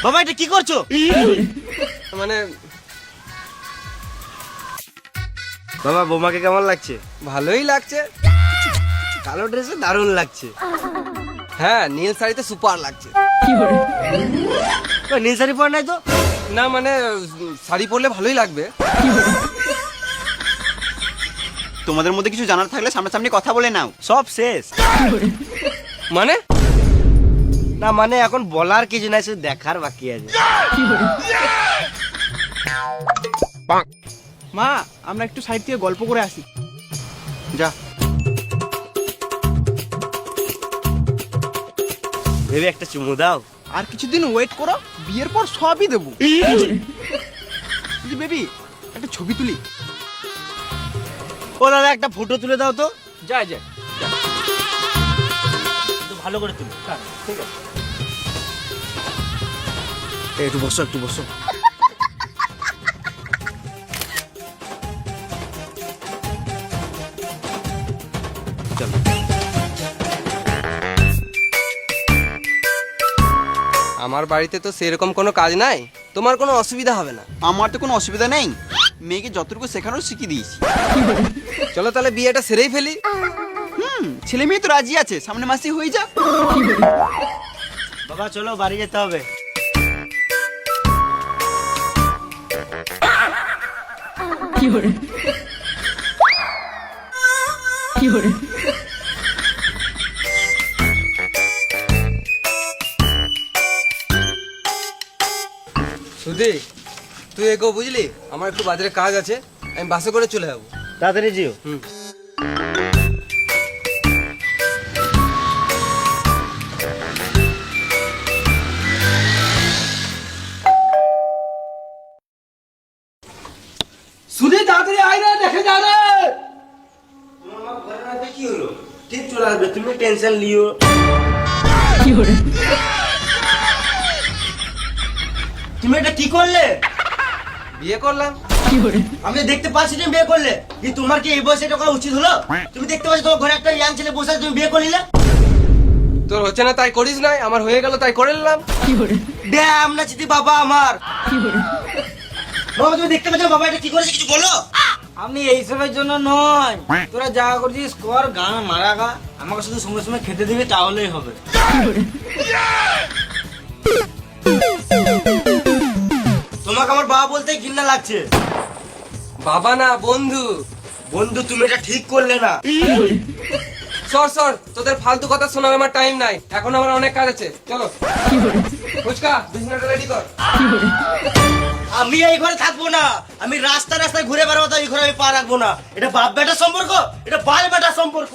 বাবা এটা কি করছো? মানে বাবা বোমাকে কেমন লাগছে? ভালোই লাগছে। কালো ড্রেসে দারুণ লাগছে। হ্যাঁ, নীল শাড়িতে সুপার লাগছে। নীল শাড়ি পরে নাই তো? না মানে শাড়ি পরলে ভালোই লাগবে। তোমাদের মধ্যে কিছু জানার থাকলে সামনাসামনি কথা বলে নাও। সব শেষ। মানে না মানে এখন বলার কিছু নাই, শুধু দেখার বাকি আছে। মা, আমরা একটু সাইড থেকে গল্প করে আসি। যা। ভেবে একটা চুমু দাও। আর কিছুদিন ওয়েট করো, বিয়ের পর সবই দেবো। বেবি, একটা ছবি তুলি। ও দাদা একটা ফটো তুলে দাও তো। যা যা। ভালো করে তুলো। ঠিক আছে। একটু বসো একটু বসো। চলো। আমার বাড়িতে তো সেরকম কোনো কাজ নাই, তোমার কোনো অসুবিধা হবে না। আমার তো কোনো অসুবিধা নেই, মেয়েকে যতটুকু শেখানোর শিখিয়ে দিয়েছি। চলো তাহলে বিয়েটা সেরেই ফেলি। ছেলে মেয়ে তো রাজি আছে, সামনে মাসে হয়ে যাক। বাবা চলো বাড়ি যেতে হবে। সুধি, তুই এগো, বুঝলি আমার একটু বাজারে কাজ আছে, আমি বাসে করে চলে যাবো। তাড়াতাড়ি যেও। হুম। সুধি তাড়াতাড়ি আয় না, দেখে যা রে। কি হলো? ঠিক চলে আসবে, তুমি টেনশন লিও। তুমি এটা কি করলে? বিয়ে করলাম। আমি দেখতে পাচ্ছি তুমি বিয়ে করলে, যে তোমার কি এই বয়সে এটা করা উচিত হলো? তুমি দেখতে পাচ্ছ তোমার ঘরে একটা ইয়াং ছেলে বসে আছে, তুমি বিয়ে করলে? তোর হচ্ছে না তাই করিস নাই, আমার হয়ে গেল তাই করে নিলাম। ড্যাম না চিতি বাবা আমার। বাবা তুমি দেখতে পাচ্ছ বাবা এটা কি করেছে, কিছু বলো। আমি এইসবের জন্য নয়, তোরা যা করছিস কর, গান মারা গা, আমাকে শুধু সময় সময় খেতে দিবি তাহলেই হবে। তোমাকে আমার বাবা বলতে ঘৃণা লাগছে। বাবা না, বন্ধু। বন্ধু তুমি এটা ঠিক করলে না। সর সর, তোদের ফালতু কথা শোনার আমার টাইম নাই, এখন আমার অনেক কাজ আছে। চলো ফুচকা বিছানাটা রেডি কর। আমি এই ঘরে থাকবো না, আমি রাস্তায় রাস্তায় ঘুরে বেড়াবো, তো এই ঘরে আমি পা রাখবো না। এটা বাপ বেটার সম্পর্ক, এটা বাল বেটার সম্পর্ক।